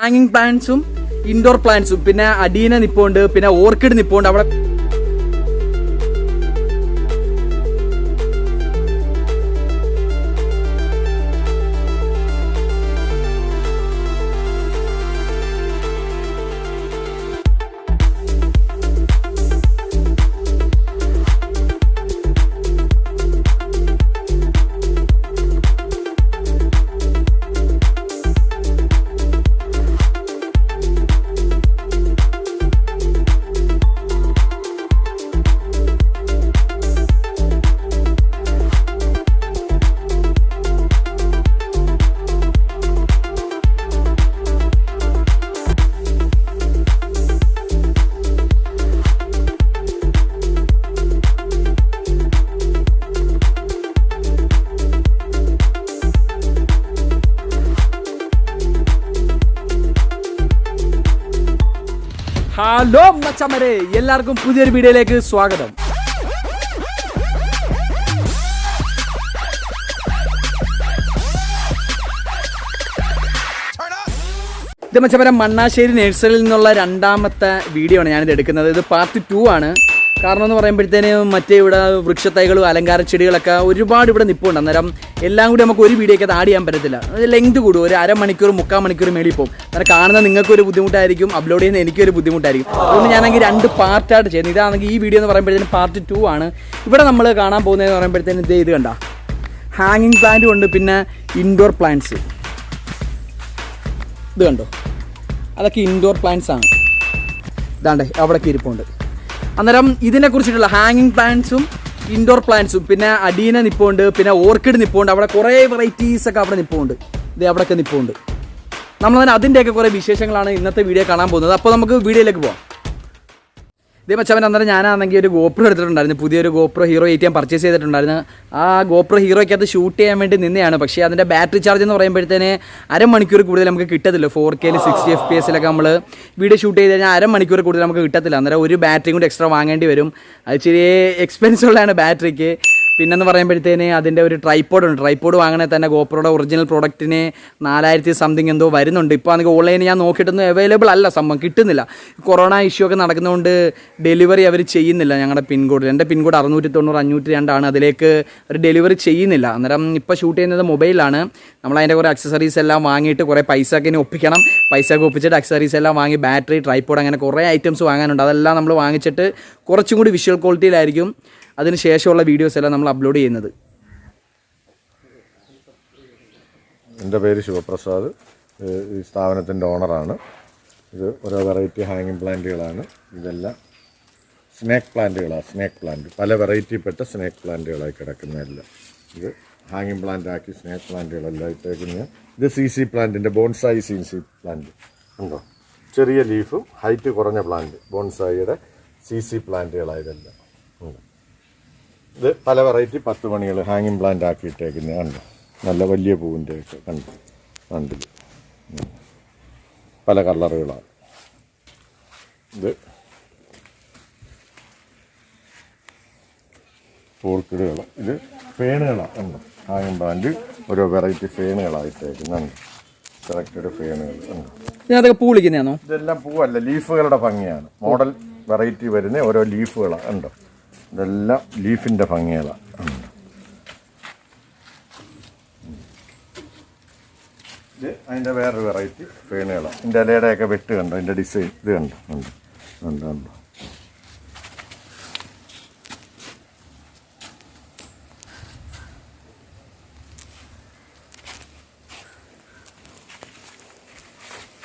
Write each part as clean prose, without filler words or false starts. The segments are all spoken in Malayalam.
ഹാങ്ങിങ് പ്ലാന്റ്സും ഇൻഡോർ പ്ലാന്റ്സും പിന്നെ അഡീന നിപ്പുണ്ട്, പിന്നെ ഓർക്കിഡ് നിപ്പുണ്ട്. അവിടെ ഹലോ മച്ചമ്മരെ, എല്ലാവർക്കും പുതിയൊരു വീഡിയോയിലേക്ക് സ്വാഗതം. ഇത് മച്ചമ്മരെ മണ്ണാശ്ശേരി നഴ്സറിയിൽ നിന്നുള്ള രണ്ടാമത്തെ വീഡിയോ ആണ് ഞാനിത് എടുക്കുന്നത്. ഇത് പാർട്ട് 2 ആണ്. കാരണം എന്ന് പറയുമ്പോഴത്തേനും മറ്റേ ഇവിടെ വൃക്ഷത്തൈകളും അലങ്കാര ചെടികളൊക്കെ ഒരുപാട് ഇവിടെ നിൽപ്പുണ്ട്. അന്നേരം എല്ലാം കൂടി നമുക്ക് ഒരു വീഡിയോയ്ക്ക് അത് ആഡ് ചെയ്യാൻ പറ്റത്തില്ല. അത് ലെങ്ത് കൂടും, ഒരു അരമണിക്കൂർ 3/4 മണിക്കൂർ മേളിൽ പോകും. അന്നേരം കാണുന്ന നിങ്ങൾക്കൊരു ബുദ്ധിമുട്ടായിരിക്കും, അപ്ലോഡ് ചെയ്യുന്ന എനിക്കൊരു ബുദ്ധിമുട്ടായിരിക്കും. അതുകൊണ്ട് ഞാനെങ്കിൽ 2 പാർട്ടായിട്ട് ചെയ്യുന്നത്. ഇതാണെങ്കിൽ ഈ വീഡിയോ എന്ന് പറയുമ്പോഴത്തേനും പാർട്ട് 2 ആണ്. ഇവിടെ നമ്മൾ കാണാൻ പോകുന്നതെന്ന് പറയുമ്പോഴത്തേനും ഇത് കണ്ട ഹാങ്ങിങ് പ്ലാന്റും ഉണ്ട്, പിന്നെ ഇൻഡോർ പ്ലാന്റ്സ്. ഇത് കണ്ടോ, അതൊക്കെ ഇൻഡോർ പ്ലാന്റ്സ് ആണ്. ഇതാണ്ടേ അവിടേക്ക് ഇരിപ്പുണ്ട്. അന്നേരം ഇതിനെക്കുറിച്ചിട്ടുള്ള ഹാങ്ങിങ് പ്ലാന്റ്സും ഇൻഡോർ പ്ലാന്റ്സും പിന്നെ അഡീന നിപ്പുണ്ട്, പിന്നെ ഓർക്കിഡ് നിപ്പുണ്ട്. അവിടെ കുറേ വെറൈറ്റീസൊക്കെ അവിടെ നിപ്പുണ്ട്. ഇത് അവിടെയൊക്കെ നിപ്പുണ്ട്. നമ്മൾ അതിൻ്റെയൊക്കെ കുറേ വിശേഷങ്ങളാണ് ഇന്നത്തെ വീഡിയോ കാണാൻ പോകുന്നത്. അപ്പോൾ നമുക്ക് വീഡിയോയിലേക്ക് പോകാം. ഇതേ മച്ചവൻ അന്നേരം ഞാനാണെങ്കിൽ ഒരു ഗോപ്രോ എടുത്തിട്ടുണ്ടായിരുന്നു. പുതിയൊരു ഗോപ്രോ ഹീറോ 8 ഞാൻ പർച്ചേസ് ചെയ്തിട്ടുണ്ടായിരുന്നു. ആ ഗോപ്രോ ഹീറോയ്ക്കകത്ത് ഷൂട്ട് ചെയ്യാൻ വേണ്ടി നിന്നെയാണ്. പക്ഷേ അതിൻ്റെ ബാറ്ററി ചാർജ് എന്ന് പറയുമ്പോഴത്തേന് അരമണിക്കൂർ കൂടുതൽ നമുക്ക് കിട്ടത്തില്ല. 4K 60 FPS നമ്മൾ വീഡിയോ ഷൂട്ട് ചെയ്ത് കഴിഞ്ഞാൽ അരമണിക്കൂർ കൂടുതൽ നമുക്ക് കിട്ടത്തില്ല. അന്നേരം ഒരു ബാറ്ററിയും കൂടി എക്സ്ട്രാ വാങ്ങേണ്ടി വരും. അത് ഇച്ചിരി എക്സ്പെൻസ് ഉള്ളതാണ് ബാറ്ററിക്ക്. പിന്നെന്ന് പറയുമ്പോഴത്തേന് അതിൻ്റെ ഒരു ട്രൈപ്പോഡ് ഉണ്ട്. ട്രൈപ്പോഡ് വാങ്ങണേ തന്നെ ഗോപ്രോയുടെ ഒറിജിനൽ പ്രോഡക്റ്റിന് 4000 സംതിങ് എന്തോ വരുന്നുണ്ട്. ഇപ്പോൾ ആണെങ്കിൽ ഓൺലൈനിൽ ഞാൻ നോക്കിയിട്ടൊന്നും അവൈലബിൾ അല്ല, സംഭവം കിട്ടുന്നില്ല. കൊറോണ ഇഷ്യൂ ഒക്കെ നടക്കുന്നതുകൊണ്ട് ഡെലിവറി അവർ ചെയ്യുന്നില്ല. ഞങ്ങളുടെ പിൻകോഡിൽ എൻ്റെ പിൻകോഡ് 690 502 ആണ്. അതിലേക്ക് ഒരു ഡെലിവറി ചെയ്യുന്നില്ല. അന്നേരം ഇപ്പോൾ ഷൂട്ട് ചെയ്യുന്നത് മൊബൈലാണ്. നമ്മളതിൻ്റെ കുറേ അക്സസറീസ് എല്ലാം വാങ്ങിയിട്ട് കുറേ പൈസ ഒക്കെ ഇനി ഒപ്പിക്കണം. പൈസ ഒക്കെ ഒപ്പിച്ചിട്ട് അക്സസറീസ് എല്ലാം വാങ്ങി ബാറ്ററി ട്രൈപ്പോഡ് അങ്ങനെ കുറേ ഐറ്റംസ് വാങ്ങാനുണ്ട്. അതെല്ലാം നമ്മൾ വാങ്ങിച്ചിട്ട് കുറച്ചും കൂടി വിഷ്വൽ ക്വാളിറ്റിയിലായിരിക്കും അതിന് ശേഷമുള്ള വീഡിയോസ് എല്ലാം നമ്മൾ അപ്ലോഡ് ചെയ്യുന്നത്. എൻ്റെ പേര് ശിവപ്രസാദ്, ഈ സ്ഥാപനത്തിൻ്റെ ഓണറാണ്. ഇത് ഓരോ വെറൈറ്റി ഹാങ്ങിങ് പ്ലാന്റുകളാണ്. ഇതെല്ലാം സ്നേക്ക് പ്ലാന്റുകളാണ്. സ്നേക്ക് പ്ലാന്റ് പല വെറൈറ്റിപ്പെട്ട സ്നേക്ക് പ്ലാന്റുകളായി കിടക്കുന്നതെല്ലാം. ഇത് ഹാങ്ങിങ് പ്ലാന്റ് ആക്കി സ്നേക്ക് പ്ലാന്റുകളെല്ലാം ഇട്ടേക്കുന്ന. ഇത് CC പ്ലാന്റിൻ്റെ ബോൺസായി CC പ്ലാന്റ് ഉണ്ടോ, ചെറിയ ലീഫും ഹൈറ്റ് കുറഞ്ഞ പ്ലാന്റ് ബോൺസായിയുടെ CC പ്ലാന്റുകളായതെല്ലാം ഉണ്ട്. ഇത് പല വെറൈറ്റി 10 മണികൾ ഹാങ്ങിങ് പ്ലാന്റ് ആക്കിയിട്ടേക്കുന്നത് കണ്ടോ, നല്ല വലിയ പൂവിൻ്റെയൊക്കെ കണ്ടിൽ പല കളറുകളാണ്. ഇത് ഓർക്കിഡുകൾ, ഇത് ഫേണുകളാണ് കണ്ടോ. ഹാങ്ങിങ് പ്ലാന്റ് ഓരോ വെറൈറ്റി ഫേണുകളായിട്ടേക്കുന്നുണ്ട്. സെലക്റ്റഡ് ഫേണുകൾ കണ്ടോ. ഇതിനകത്തൊക്കെ പൂ വിളിക്കുന്നതാണോ? ഇതെല്ലാം പൂവല്ല, ലീഫുകളുടെ ഭംഗിയാണ്. മോഡൽ വെറൈറ്റി വരുന്ന ഓരോ ലീഫുകളാണ് കണ്ടോ. ഇതെല്ലാം ലീഫിൻ്റെ ഭംഗികളാണ്. ഇത് അതിൻ്റെ വേറൊരു വെറൈറ്റി ഫേണുകളാണ്. ഇതിൻ്റെ ഇലയുടെയൊക്കെ വെട്ട് കണ്ടോ, ഇതിൻ്റെ ഡിസൈൻ ഇത് കണ്ടോ കണ്ടോ.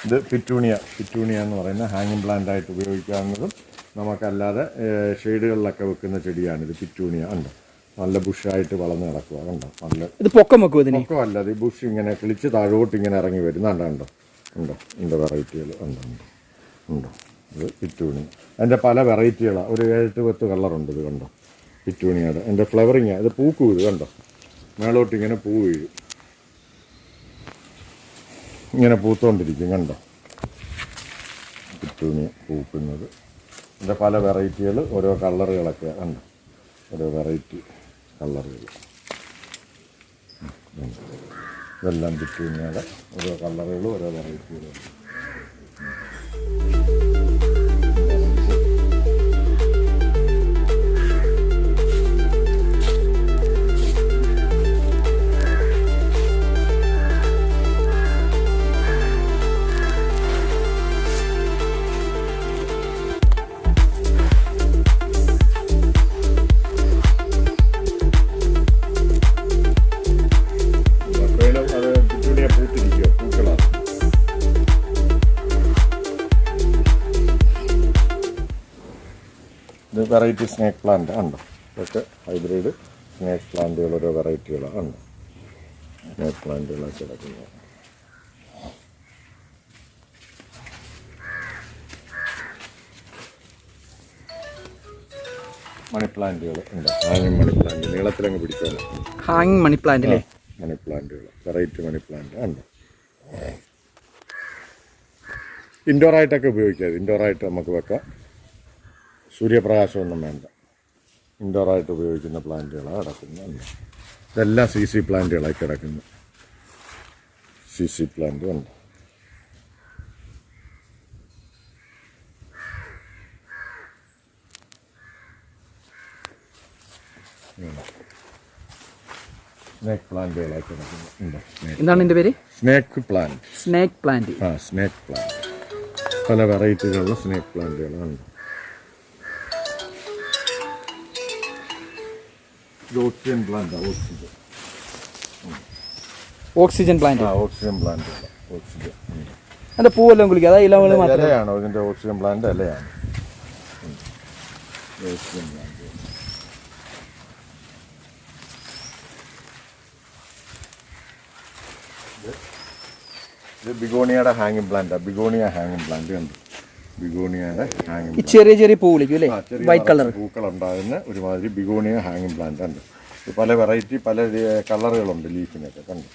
ഇത് പിറ്റൂണിയ എന്ന് പറയുന്ന ഹാങ്ങിങ് പ്ലാന്റായിട്ട് ഉപയോഗിക്കാവുന്നതും നമുക്കല്ലാതെ ഷെയ്ഡുകളിലൊക്കെ വെക്കുന്ന ചെടിയാണിത്. പിറ്റൂണിയ ഉണ്ട്, നല്ല ബുഷായിട്ട് വളർന്ന് കിടക്കുക കണ്ടോ. നല്ല ഇത് പൊക്കം വെക്കും. പൊക്കമല്ല, ഇത് ബുഷ് ഇങ്ങനെ കിളിച്ച് താഴോട്ട് ഇങ്ങനെ ഇറങ്ങി വരുന്നുണ്ടോ. ഇതിൻ്റെ വെറൈറ്റികൾ ഉണ്ടോ. ഇത് പിറ്റൂണിയ, അതിൻ്റെ പല വെറൈറ്റികളാണ്. ഒരു 7-10 കളറുണ്ട്. ഇത് കണ്ടോ പിറ്റൂണിയുടെ. എൻ്റെ ഫ്ലവറിങ് ഇത് പൂക്കും. ഇത് കണ്ടോ, മേളോട്ട് ഇങ്ങനെ പൂ വീഴും, ഇങ്ങനെ പൂത്തോണ്ടിരിക്കും കണ്ടോ. പിറ്റൂണിയ പൂക്കുന്നത്. ഇതിൻ്റെ പല വെറൈറ്റികൾ, ഓരോ കളറുകളൊക്കെ കണ്ടോ, ഓരോ വെറൈറ്റി കളറുകൾ. ഇതെല്ലാം പിറ്റൂണിയുടെ ഓരോ കളറുകളും ഓരോ വെറൈറ്റികളും. വെറൈറ്റി സ്നേക്ക് പ്ലാന്റ് ഉണ്ടോ? ഇതൊക്കെ ഹൈബ്രിഡ് സ്നേക്ക് പ്ലാന്റുകൾ ഓരോ വെറൈറ്റികളാണ് ഉണ്ട്. സ്നേക്ക് പ്ലാന്റുകളൊക്കെ കിടക്കുന്നത്. മണി പ്ലാന്റുകൾ ഉണ്ട്. ഹാങ്ങിങ് മണി പ്ലാന്റ് നീളത്തിലങ്ങ് പിടിക്കാൻ ഹാങ്ങിങ് മണി പ്ലാന്റ് അല്ലേ? മണി പ്ലാന്റുകൾ വെറൈറ്റി മണി പ്ലാന്റ് ഉണ്ട്. ഇൻഡോറായിട്ടൊക്കെ ഉപയോഗിക്കാം. ഇൻഡോറായിട്ട് നമുക്ക് വെക്കാം. സൂര്യപ്രകാശമൊന്നും വേണ്ട. ഇൻഡോറായിട്ട് ഉപയോഗിക്കുന്ന പ്ലാന്റുകളാണ് കിടക്കുന്നത്. ഇതെല്ലാം CC പ്ലാന്റുകളായി കിടക്കുന്നു. CC പ്ലാന്റ് ഉണ്ട്. സ്നേക്ക് പ്ലാന്റുകളായി കിടക്കുന്നു. എന്താണ് ഇതിൻ്റെ പേര്? Snake plant. Snake plant. Snake plant. പല വെറൈറ്റികളുള്ള സ്നേക്ക് പ്ലാന്റുകളുണ്ട്. ഇത് oxygen plant. Oxygen plant. Oxygen plant. Oxygen. അതിൻ്റെ പൂവെല്ലാം കുളിക്കുക. അതാ ഇലകൾ മാത്രം. ഇലയാണോ ഇതിൻ്റെ ഓക്സിജൻ പ്ലാന്റ്? ഇലയാണ് ഓക്സിജൻ പ്ലാന്റ്. ഇത് ബിഗോണിയയുടെ ഹാങ്ങിങ് പ്ലാന്റാണ്. ബിഗോണിയ ഹാങ്ങിങ് പ്ലാന്റ് ഉണ്ട്. ബിഗോണിയയുടെ ഹാങ്ങിങ് പ്ലാന്റ്. ചെറിയ ചെറിയ പൂ വിളിക്കും അല്ലേ? വൈറ്റ് കളർ പൂക്കളുണ്ടാകുന്ന ഒരുമാതിരി ബിഗോണിയ ഹാങ്ങിങ് പ്ലാന്റ് ഉണ്ട്. ഇത് പല വെറൈറ്റി പല കളറുകളുണ്ട് ലീഫിനൊക്കെ കണ്ട്.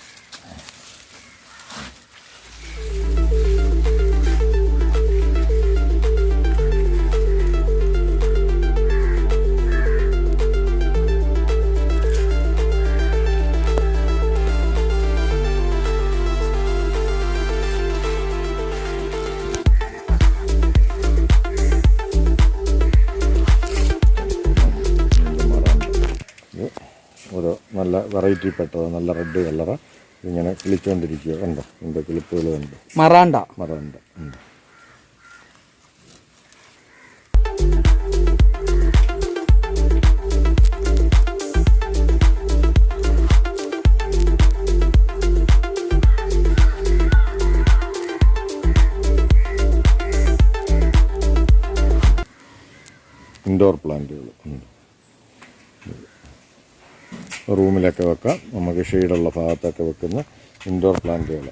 ഓരോ നല്ല വെറൈറ്റി പെട്ടത് നല്ല റെഡ് കളറ് ഇങ്ങനെ കിളിച്ചുകൊണ്ടിരിക്കുക. കണ്ടോ ഇതിൻ്റെ കിളിപ്പുകളുണ്ട്. മറാണ്ട ഉണ്ട്. ഇൻഡോർ പ്ലാന്റുകൾ ഉണ്ട്. റൂമിലൊക്കെ വെക്കാം. നമുക്ക് ഷെയ്ഡുള്ള ഭാഗത്തൊക്കെ വെക്കുന്ന ഇൻഡോർ പ്ലാന്റുകൾ.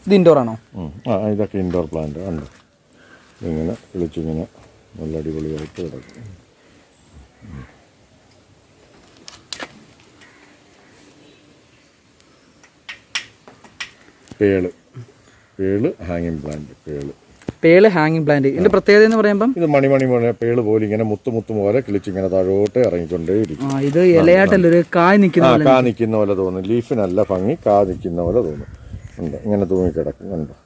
ഇത് ഇൻഡോർ ആണോ? ഇതൊക്കെ ഇൻഡോർ പ്ലാന്റ് ഉണ്ട്. ഇങ്ങനെ കിളിച്ചിങ്ങനെ നല്ല അടിപൊളിയായിട്ട് കിടക്കും. പേള് ഹാങ്ങിങ് പ്ലാന്റ്. പേള് ഹാങ്ങിങ് പ്ലാന്റ്. ഇതിന്റെ പ്രത്യേകത എന്ന് പറയുമ്പോൾ ഇത് മണി പേള് പോലെ ഇങ്ങനെ മുത്ത് പോലെ കിളിച്ചിങ്ങനെ താഴോട്ട് ഇറങ്ങിക്കൊണ്ടേയിരിക്കും. ഇത് ഇലയായിട്ടല്ല, ഒരു കായ് നിൽക്കുന്ന പോലെ തോന്നും. ലീഫിനല്ല ഭംഗി, നിൽക്കുന്ന പോലെ തോന്നും. ഉണ്ട് ഇങ്ങനെ തൂങ്ങിക്കിടക്കും. കണ്ടോ?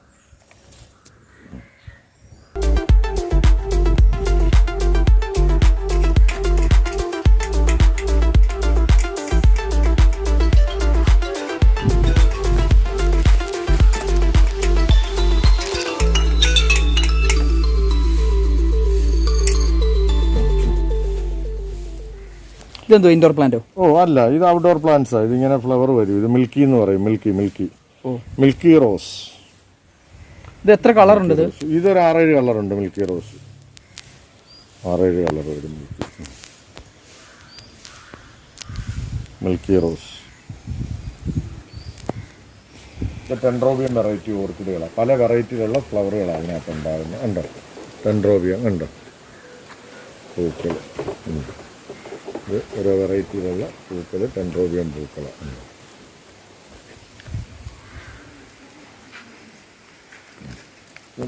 ഇതെന്തോ ഇൻഡോർ പ്ലാന്റോ? അല്ല, ഇത് ഔട്ട്ഡോർ പ്ലാന്റ്സാ. ഇതിങ്ങനെ ഫ്ലവർ വരും. ഇത് മിൽക്കി എന്ന് പറയും. Milky rose. ഇത് എത്ര കളർ ഉണ്ട്? ഇതൊരു 6-7 കളറുണ്ട്. മിൽക്കി റോസ് 6-7 കളർ വരും. Milky rose. ഇത് ടെൻഡ്രോബിയം വെറൈറ്റി ഓർക്കിഡുകളാണ്. പല വെറൈറ്റിയിലുള്ള ഫ്ലവറുകളാണ് അതിനകത്ത് ഉണ്ടാകുന്നത്. ഉണ്ടോ? ടെൻഡ്രോബിയം ഉണ്ടോ? പൂക്കൾ. ഇത് ഓരോ വെറൈറ്റിയിലുള്ള പൂക്കൾ ടെൻഡ്രോബിയം പൂക്കളാണ്.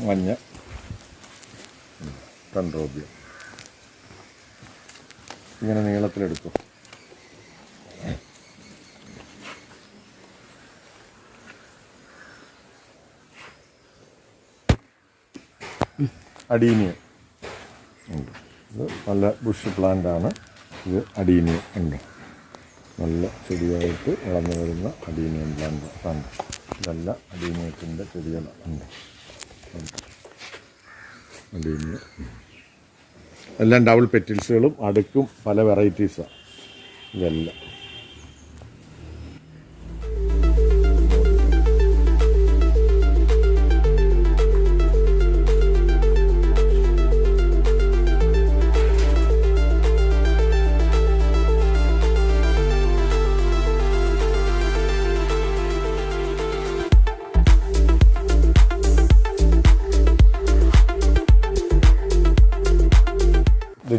മഞ്ഞ ടെൻഡ്രോബിയം. ഇങ്ങനെ നീളത്തിലെടുക്കും. അഡീനിയം ഉണ്ട്. ഇത് നല്ല ബുഷ് പ്ലാന്റാണ്. ഇത് അഡീനിയം ഉണ്ട്. നല്ല ചെടിയായിട്ട് വളർന്നു വരുന്ന അഡീനിയം പ്ലാന്റ് ആണ്. ഇതെല്ലാം അഡീനിയത്തിൻ്റെ ചെടികളാണ്. അഡീനിയം എല്ലാം ഡബിൾ പെറ്റിൽസുകളും അടുക്കും പല വെറൈറ്റീസാണ് ഇതെല്ലാം.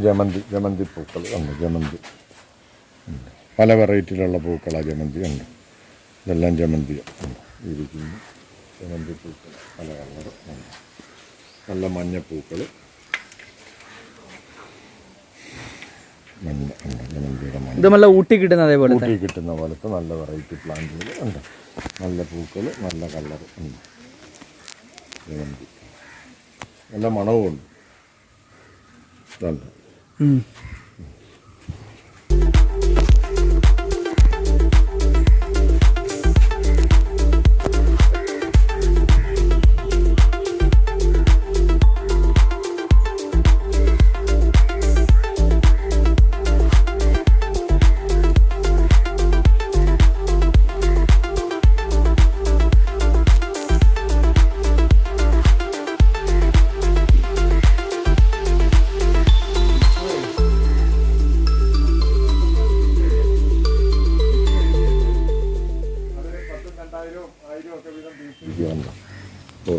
ജമന്തി പൂക്കൾ ഉണ്ട്. ജമന്തി പല വെറൈറ്റിയിലുള്ള പൂക്കളാണ്. ജമന്തി ഉണ്ട്. ഇതെല്ലാം ജമന്തിയാണ് ഇരിക്കുന്നു. ജമന്തി പൂക്കൾ പല കളർ ഉണ്ട്. നല്ല മഞ്ഞപ്പൂക്കൾ മഞ്ഞ ഉണ്ട്. ജമന്തിയുടെ മഞ്ഞ ഇത് നല്ല ഊട്ടി കിട്ടുന്ന അതേപോലെ ഊട്ടി കിട്ടുന്ന പോലത്തെ നല്ല വെറൈറ്റി പ്ലാന്റുകൾ ഉണ്ട്. നല്ല പൂക്കൾ നല്ല കളർ ഉണ്ട്. ജമന്തി നല്ല മണവുമുണ്ട്. ഇതുണ്ട്.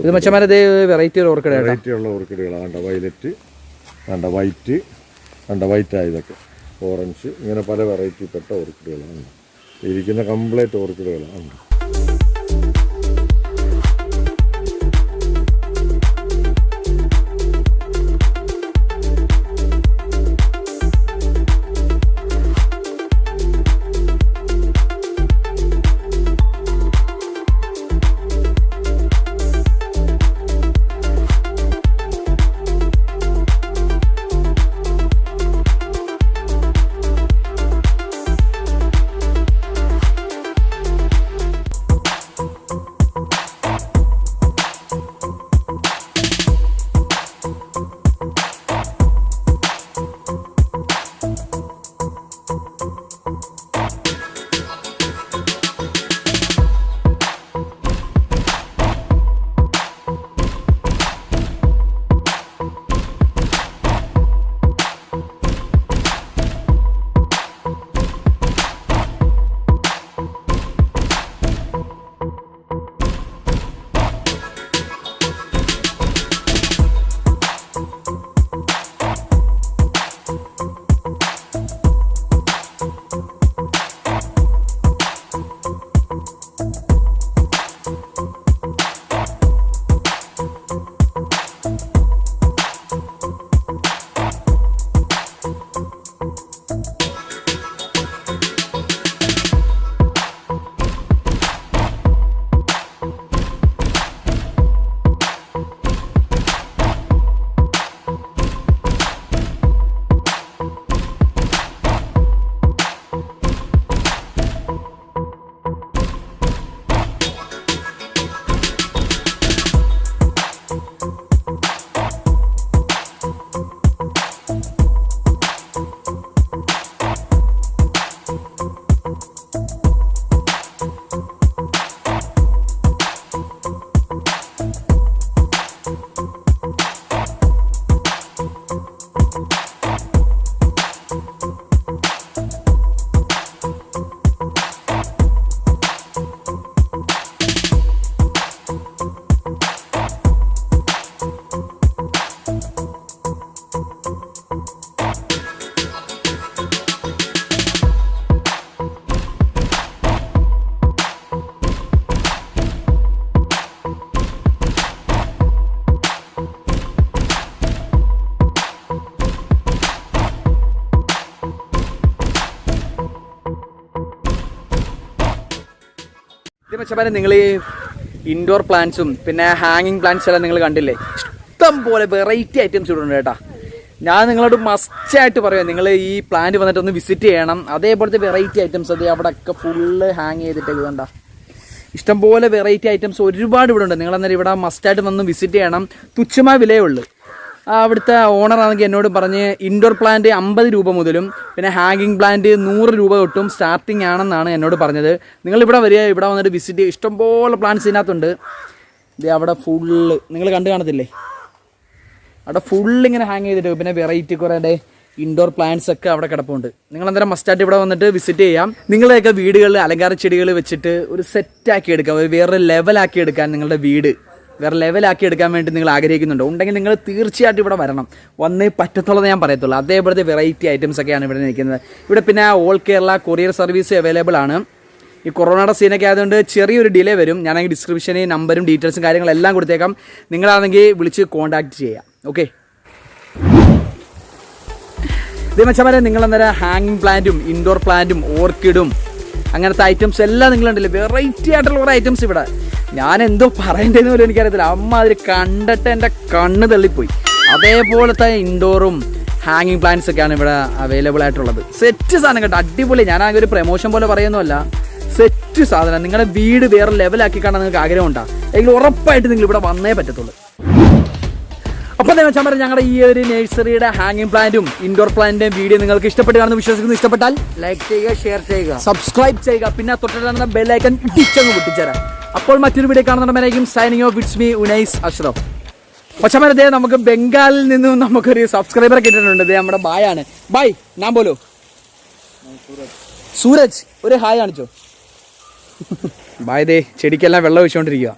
ഇത് മച്ചന്മാരെ വെറൈറ്റി ഓർക്കിഡ് വെറൈറ്റി ഉള്ള ഓർക്കിഡുകളാണ്. വയലറ്റ് വേണ്ട, വൈറ്റ് വേണ്ട, വൈറ്റാണ് ഇതൊക്കെ. ഓറഞ്ച് ഇങ്ങനെ പല വെറൈറ്റിപ്പെട്ട ഓർക്കിഡുകളാണ് ഇരിക്കുന്ന. കംപ്ലീറ്റ് ഓർക്കിഡുകളാണ്. മെച്ചപ്പാരെ നിങ്ങൾ ഈ ഇൻഡോർ പ്ലാന്റ്സും പിന്നെ ഹാങ്ങിങ് പ്ലാന്റ്സ് എല്ലാം നിങ്ങൾ കണ്ടില്ലേ, ഇഷ്ടം പോലെ വെറൈറ്റി ഐറ്റംസ് ഇവിടെ ഉണ്ട് കേട്ടോ. ഞാൻ നിങ്ങളോട് മസ്റ്റായിട്ട് പറയാം, നിങ്ങൾ ഈ പ്ലാന്റ് വന്നിട്ട് ഒന്ന് വിസിറ്റ് ചെയ്യണം. അതേപോലത്തെ വെറൈറ്റി ഐറ്റംസ് അത് അവിടെ ഒക്കെ ഫുള്ള് ഹാങ് ചെയ്തിട്ട് കണ്ട ഇഷ്ടംപോലെ വെറൈറ്റി ഐറ്റംസ് ഒരുപാട് ഇവിടെ ഉണ്ട്. നിങ്ങൾ അന്നേരം ഇവിടെ മസ്റ്റായിട്ട് വന്ന് വിസിറ്റ് ചെയ്യണം. തുച്ഛമായ വിലയേ ഉള്ളൂ. അവിടുത്തെ ഓണറാണെങ്കിൽ എന്നോട് പറഞ്ഞ് ഇൻഡോർ പ്ലാന്റ് 50 രൂപ മുതലും പിന്നെ ഹാങ്ങിങ് പ്ലാന്റ് 100 രൂപ തൊട്ടും സ്റ്റാർട്ടിങ് ആണെന്നാണ് എന്നോട് പറഞ്ഞത്. നിങ്ങളിവിടെ വരിക, ഇവിടെ വന്നിട്ട് വിസിറ്റ് ചെയ്യുക. ഇഷ്ടംപോലെ പ്ലാന്റ്സ് ഇതിനകത്തുണ്ട്. ഇത് അവിടെ ഫുള്ള് നിങ്ങൾ കണ്ടു കാണത്തില്ലേ, അവിടെ ഫുള്ള് ഇങ്ങനെ ഹാങ് ചെയ്തിട്ട് പിന്നെ വെറൈറ്റി കുറേ ഇൻഡോർ പ്ലാന്റ്സ് ഒക്കെ അവിടെ കിടപ്പുണ്ട്. നിങ്ങൾ അന്നേരം മസ്റ്റായിട്ട് ഇവിടെ വന്നിട്ട് വിസിറ്റ് ചെയ്യാം. നിങ്ങളുടെയൊക്കെ വീടുകളിൽ അലങ്കാര ചെടികൾ വെച്ചിട്ട് ഒരു സെറ്റാക്കി എടുക്കാം, ഒരു വേറൊരു ലെവലാക്കി എടുക്കാൻ നിങ്ങളുടെ വീട് വേറെ ലെവലാക്കി എടുക്കാൻ വേണ്ടി നിങ്ങൾ ആഗ്രഹിക്കുന്നുണ്ടോ ഉണ്ടെങ്കിൽ നിങ്ങൾ തീർച്ചയായിട്ടും ഇവിടെ വരണം, വന്നേ പറ്റത്തുള്ളൂ ഞാൻ പറയത്തുള്ളൂ. അതേപോലത്തെ വെറൈറ്റി ഐറ്റംസ് ഒക്കെയാണ് ഇവിടെ നിൽക്കുന്നത്. ഇവിടെ പിന്നെ all Kerala courier service available ആണ്. ഈ കൊറോണയുടെ സീനൊക്കെ ആയതുകൊണ്ട് ചെറിയൊരു ഡിലേ വരും. ഞാനെങ്കിൽ ഡിസ്ക്രിപ്ഷനിൽ നമ്പറും ഡീറ്റെയിൽസും കാര്യങ്ങളെല്ലാം കൊടുത്തേക്കാം, നിങ്ങളാണെങ്കിൽ വിളിച്ച് കോൺടാക്ട് ചെയ്യാം. ഓക്കെ, ഇതേ വെച്ചാൽ നിങ്ങൾ അന്നേരം ഹാങ്ങിങ് പ്ലാന്റും ഇൻഡോർ പ്ലാന്റും ഓർക്കിഡും അങ്ങനത്തെ ഐറ്റംസ് എല്ലാം നിങ്ങളുണ്ടല്ലോ, വെറൈറ്റി ആയിട്ടുള്ള കുറേ ഐറ്റംസ് ഇവിടെ. ഞാൻ എന്തോ പറയേണ്ടതെന്ന് പോലും എനിക്കറിയത്തില്ല, അമ്മ അതിൽ കണ്ടിട്ട് എൻ്റെ കണ്ണ് തള്ളിപ്പോയി. അതേപോലത്തെ ഇൻഡോറും ഹാങ്ങിങ് പ്ലാന്റ്സ് ഒക്കെയാണ് ഇവിടെ അവൈലബിൾ ആയിട്ടുള്ളത്. സെറ്റ് സാധനം കേട്ടോ, അടിപൊളി. ഞാനാകെ ഒരു പ്രൊമോഷൻ പോലെ പറയുന്നതല്ല, സെറ്റ് സാധനം. നിങ്ങളുടെ വീട് വേറെ ലെവലാക്കി കാണാൻ നിങ്ങൾക്ക് ആഗ്രഹമുണ്ടോ എങ്കിൽ ഉറപ്പായിട്ട് നിങ്ങൾ ഇവിടെ വന്നേ പറ്റത്തുള്ളൂ. അപ്പോൾ എന്താ വെച്ചാൽ ഞങ്ങളുടെ ഈ ഒരു നഴ്സറിയുടെ ഹാങ്ങിങ് പ്ലാന്റും ഇൻഡോർ പ്ലാന്റിന്റെയും വീഡിയോ നിങ്ങൾക്ക് ഇഷ്ടപ്പെട്ട് കാണുന്നു വിശ്വസിക്കുന്നു. ഇഷ്ടപ്പെട്ടാൽ ലൈക്ക് ചെയ്യുക, ഷെയർ ചെയ്യുക, സബ്സ്ക്രൈബ് ചെയ്യുക, പിന്നെ തൊട്ടടുത്ത ബെല്ലൈക്കൺ ഇടിച്ചങ്ങ് പൊട്ടിച്ചേരാം. അപ്പോൾ മറ്റൊരു വീഡിയോ കാണുന്നുണ്ടെങ്കിൽ signing off wits me Unais Ashraf. പക്ഷേ അതേ നമുക്ക് ബംഗാളിൽ നിന്നും നമുക്കൊരു സബ്സ്ക്രൈബർ കിട്ടിയിട്ടുണ്ട്. ഇത് നമ്മുടെ ബായാണ്. ബായ് ഞാൻ പോലോ സൂരജ്, ഒരു ഹായ് കാണിച്ചോ. ബായ്. ദേ ചെടിക്കെല്ലാം വെള്ളം ഒഴിച്ചുകൊണ്ടിരിക്കുക.